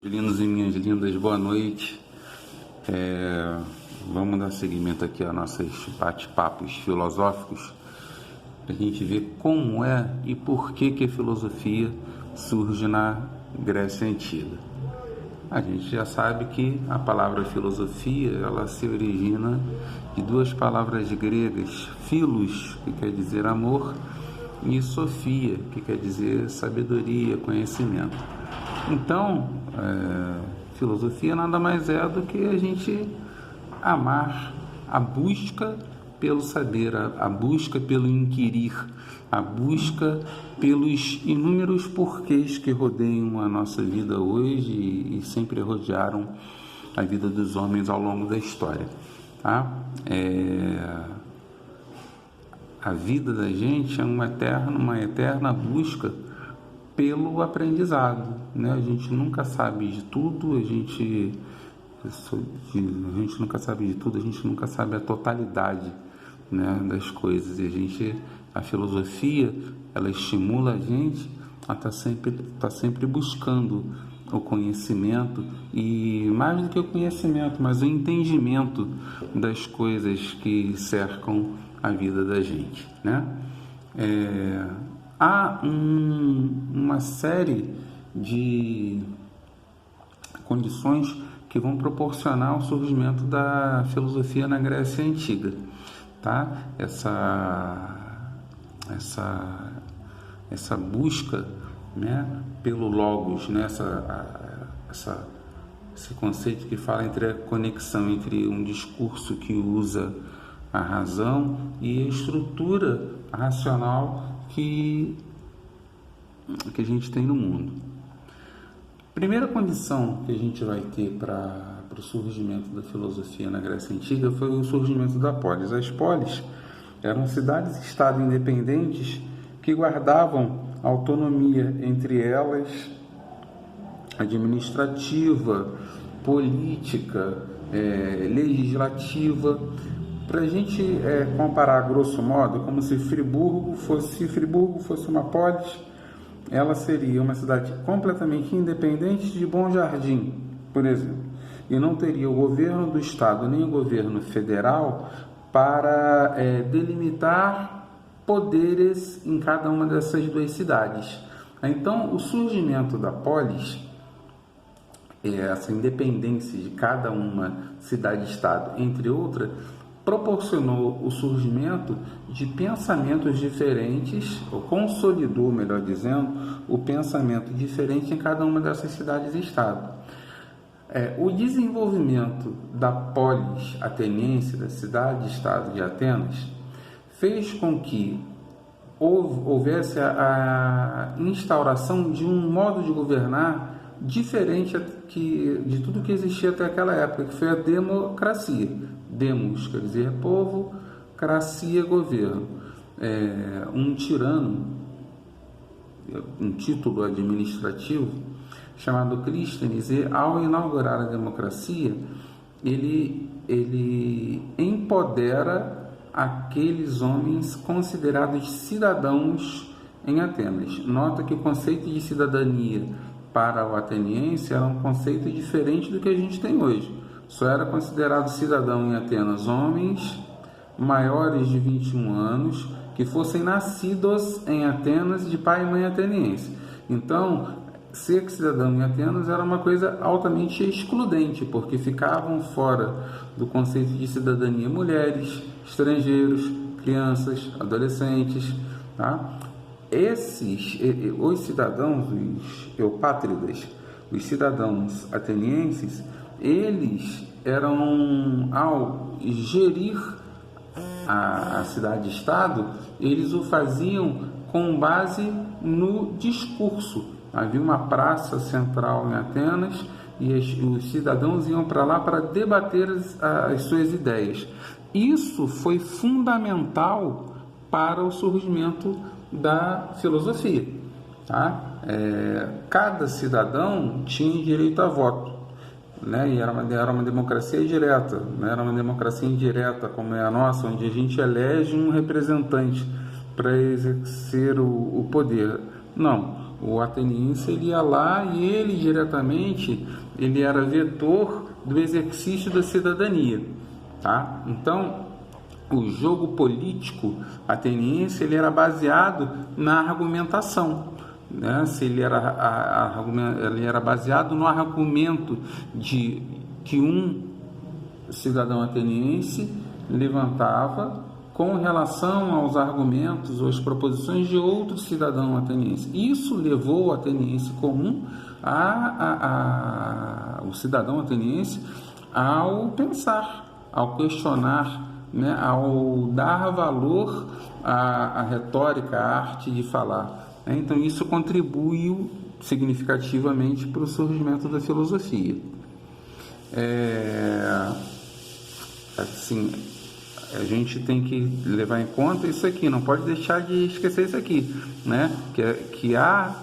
Lindos e minhas lindas, boa noite. Vamos dar seguimento aqui a nossos bate-papos filosóficos para a gente ver como é e por que a filosofia surge na Grécia Antiga. A gente já sabe que a palavra filosofia ela se origina de duas palavras gregas, philos, que quer dizer amor, e sofia, que quer dizer sabedoria, conhecimento. Então, filosofia nada mais é do que a gente amar a busca pelo saber, a busca pelo inquirir, a busca pelos inúmeros porquês que rodeiam a nossa vida hoje e sempre rodearam a vida dos homens ao longo da história. Tá? A vida da gente é uma eterna busca pelo aprendizado, né? A gente nunca sabe de tudo, a gente nunca sabe de tudo, a gente nunca sabe a totalidade, né, das coisas. E a filosofia, ela estimula a gente a estar sempre buscando o conhecimento e mais do que o conhecimento, mas o entendimento das coisas que cercam a vida da gente, né? Há uma série de condições que vão proporcionar o surgimento da filosofia na Grécia Antiga, tá? Essa busca, né, pelo logos, né, esse conceito que fala entre a conexão entre um discurso que usa a razão e a estrutura racional que a gente tem no mundo. Primeira condição que a gente vai ter para o surgimento da filosofia na Grécia Antiga foi o surgimento da polis. As polis eram cidades-estado independentes que guardavam autonomia entre elas, administrativa, política, legislativa. Para a gente comparar grosso modo, como se Friburgo fosse uma polis, ela seria uma cidade completamente independente de Bom Jardim, por exemplo, e não teria o governo do estado nem o governo federal para delimitar poderes em cada uma dessas duas cidades. Então, o surgimento da polis, essa independência de cada uma cidade-estado, entre outras, proporcionou o surgimento de pensamentos diferentes, ou consolidou, melhor dizendo, o pensamento diferente em cada uma dessas cidades e estados. O desenvolvimento da polis ateniense, da cidade-estado de Atenas, fez com que houvesse a instauração de um modo de governar diferente de tudo que existia até aquela época, que foi a democracia. Demos quer dizer povo, cracia, governo. Um tirano, um título administrativo, chamado Clístenes, e ao inaugurar a democracia, ele empodera aqueles homens considerados cidadãos em Atenas. Nota que o conceito de cidadania para o ateniense era um conceito diferente do que a gente tem hoje. Só era considerado cidadão em Atenas homens maiores de 21 anos que fossem nascidos em Atenas de pai e mãe ateniense. Então, ser cidadão em Atenas era uma coisa altamente excludente, porque ficavam fora do conceito de cidadania mulheres, estrangeiros, crianças, adolescentes, tá? Os cidadãos, os eupátridas, os cidadãos atenienses, eles eram, ao gerir a cidade-estado, eles o faziam com base no discurso. Havia uma praça central em Atenas e os cidadãos iam para lá para debater as suas ideias. Isso foi fundamental para o surgimento da filosofia. Tá? Cada cidadão tinha direito a voto, né? E era uma democracia direta, não era uma democracia indireta como é a nossa, onde a gente elege um representante para exercer o poder. Não, O ateniense ele ia lá e ele diretamente ele era vetor do exercício da cidadania, tá? Então, o jogo político ateniense ele era baseado na argumentação, né? Se ele era baseado no argumento de que um cidadão ateniense levantava com relação aos argumentos ou às proposições de outro cidadão ateniense. Isso levou o ateniense comum, o cidadão ateniense, ao pensar, ao questionar, né, ao dar valor à retórica, à arte de falar. Então, isso contribuiu significativamente para o surgimento da filosofia. Assim, a gente tem que levar em conta isso aqui, não pode deixar de esquecer isso aqui, né? Que a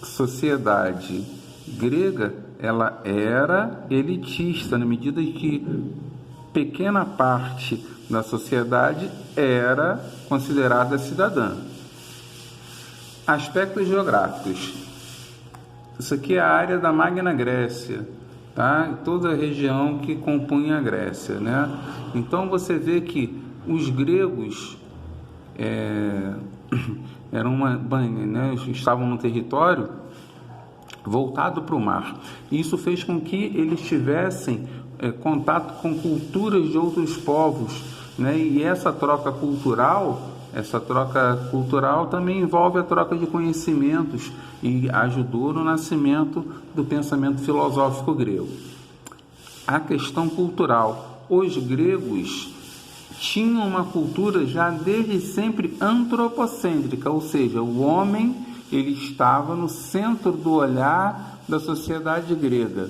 sociedade grega, ela era elitista, na medida que pequena parte da sociedade era considerada cidadã. Aspectos geográficos. Isso aqui é a área da Magna Grécia, tá? Toda a região que compunha a Grécia, né? Então você vê que os gregos estavam num território voltado para o mar. Isso fez com que eles tivessem contato com culturas de outros povos, né? E essa troca cultural também envolve a troca de conhecimentos e ajudou no nascimento do pensamento filosófico grego. A questão cultural. Os gregos tinham uma cultura já desde sempre antropocêntrica, ou seja, o homem ele estava no centro do olhar da sociedade grega.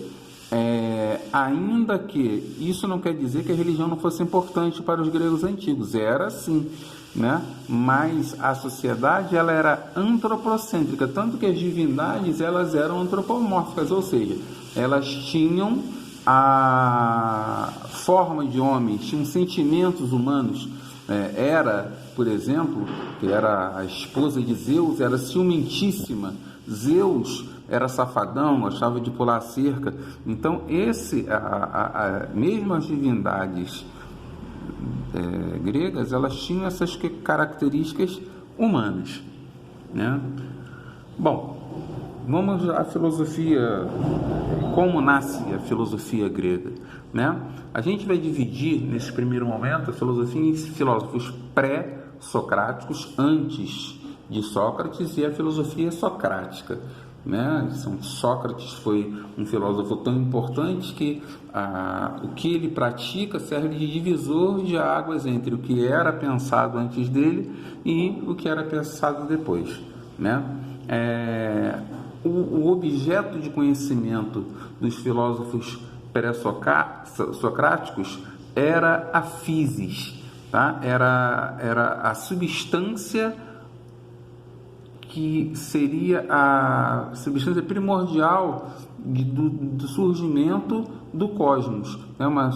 Ainda que isso não quer dizer que a religião não fosse importante para os gregos antigos, era sim, né? Mas a sociedade ela era antropocêntrica, tanto que as divindades elas eram antropomórficas, ou seja, elas tinham a forma de homens, tinham sentimentos humanos. Hera, por exemplo, que era a esposa de Zeus, era ciumentíssima. Zeus era safadão, gostava de pular a cerca. Então, mesmo as divindades gregas, elas tinham essas características humanas, né? Bom, vamos à filosofia, como nasce a filosofia grega, né? A gente vai dividir, nesse primeiro momento, a filosofia em filósofos pré-socráticos, antes de Sócrates, e a filosofia socrática, né? Sócrates foi um filósofo tão importante que o que ele pratica serve de divisor de águas entre o que era pensado antes dele e o que era pensado depois, né? O objeto de conhecimento dos filósofos pré-socráticos era a physis, tá? Era a substância que seria a substância primordial do surgimento do cosmos. É uma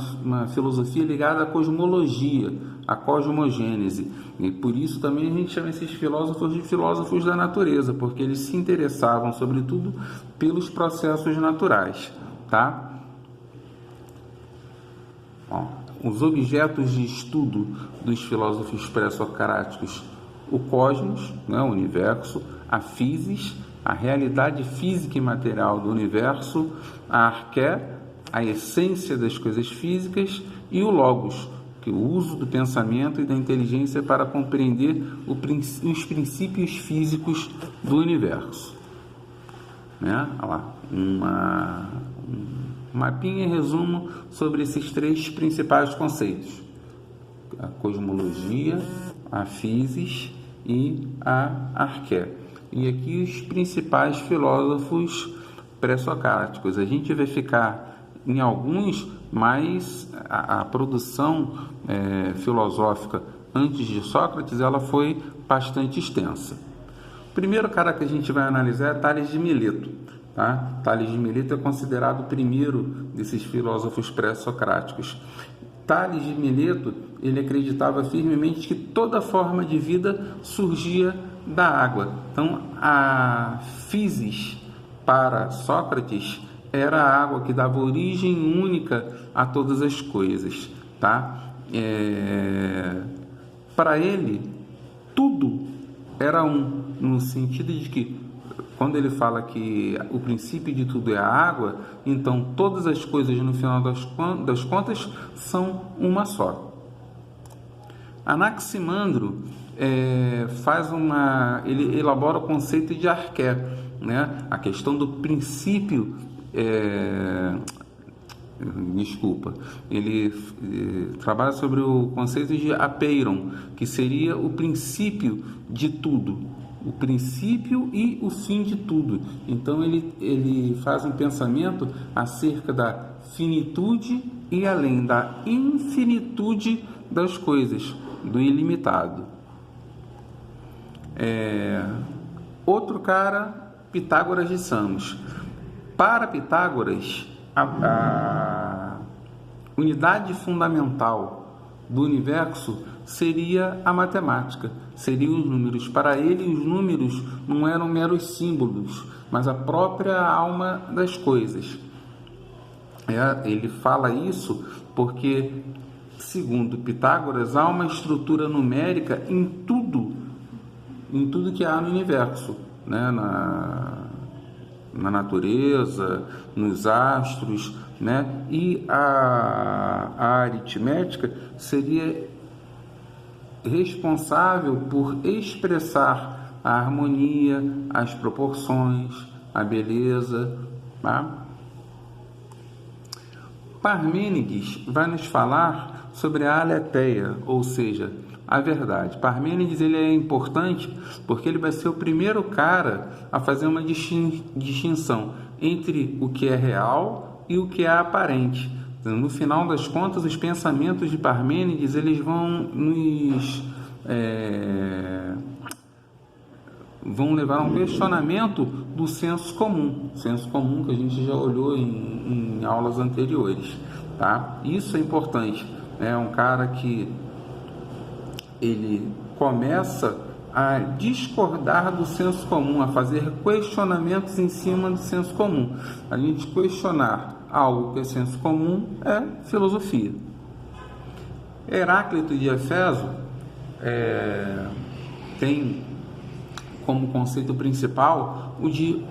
filosofia ligada à cosmologia, à cosmogênese. E por isso também a gente chama esses filósofos de filósofos da natureza, porque eles se interessavam, sobretudo, pelos processos naturais, tá? Os objetos de estudo dos filósofos pré-socráticos: o cosmos, né, o universo, a physis, a realidade física e material do universo, a arqué, a essência das coisas físicas, e o logos, que é o uso do pensamento e da inteligência para compreender os princípios físicos do universo, né? Olha lá, um mapinha em resumo sobre esses três principais conceitos: a cosmologia, a physis e a arqué. E aqui os principais filósofos pré-socráticos. A gente vai ficar em alguns, mas a produção filosófica antes de Sócrates ela foi bastante extensa. O primeiro cara que a gente vai analisar é Tales de Mileto, tá? Tales de Mileto é considerado o primeiro desses filósofos pré-socráticos. Tales de Mileto, ele acreditava firmemente que toda forma de vida surgia da água. Então, a physis para Sócrates era a água que dava origem única a todas as coisas, tá? Para ele, tudo era um, no sentido de que, quando ele fala que o princípio de tudo é a água, então todas as coisas, no final das contas, são uma só. Anaximandro ele elabora o conceito de arqué, né? A questão do princípio. Ele trabalha sobre o conceito de apeiron, que seria o princípio de tudo, o princípio e o fim de tudo. Então ele faz um pensamento acerca da finitude e além da infinitude das coisas, do ilimitado. Outro cara, Pitágoras de Samos. Para Pitágoras, a unidade fundamental do universo seria a matemática, seriam os números. Para ele, os números não eram meros símbolos, mas a própria alma das coisas. Ele fala isso porque, segundo Pitágoras, há uma estrutura numérica em tudo que há no universo, né? Na natureza, nos astros, né? E a aritmética seria responsável por expressar a harmonia, as proporções, a beleza, tá? Parmênides vai nos falar sobre a aletheia, ou seja, a verdade. Parmênides ele é importante porque ele vai ser o primeiro cara a fazer uma distinção entre o que é real e o que é aparente. No final das contas, os pensamentos de Parmênides eles vão levar a um questionamento do senso comum que a gente já olhou em aulas anteriores, tá? Isso é importante. É um cara que ele começa a discordar do senso comum, a fazer questionamentos em cima do senso comum. A gente questionar algo que é senso comum é filosofia. Heráclito de Éfeso tem como conceito principal o de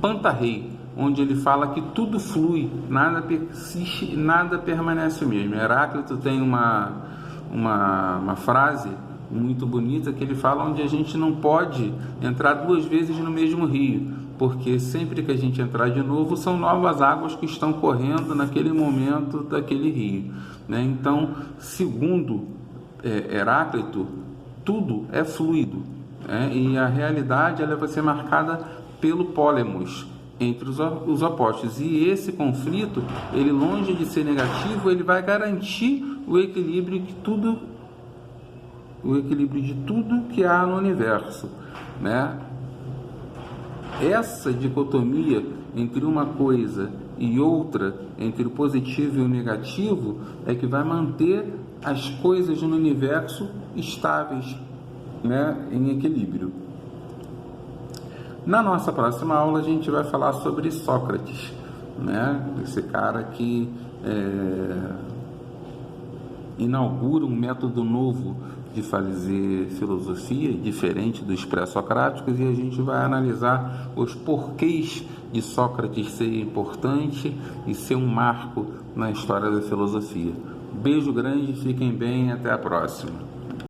Pantarrei, onde ele fala que tudo flui, nada persiste, nada permanece o mesmo. Heráclito tem uma frase muito bonita que ele fala onde a gente não pode entrar duas vezes no mesmo rio, porque sempre que a gente entrar de novo são novas águas que estão correndo naquele momento daquele rio, né? Então, segundo Heráclito, tudo é fluido, né? E a realidade ela vai ser marcada pelo pólemos entre os opostos, e esse conflito, ele longe de ser negativo, ele vai garantir o equilíbrio de tudo que há no universo, né? Essa dicotomia entre uma coisa e outra, entre o positivo e o negativo, é que vai manter as coisas no universo estáveis, né, em equilíbrio. Na nossa próxima aula a gente vai falar sobre Sócrates, né? Esse cara que inaugura um método novo de fazer filosofia, diferente dos pré-socráticos, e a gente vai analisar os porquês de Sócrates ser importante e ser um marco na história da filosofia. Beijo grande, fiquem bem, até a próxima.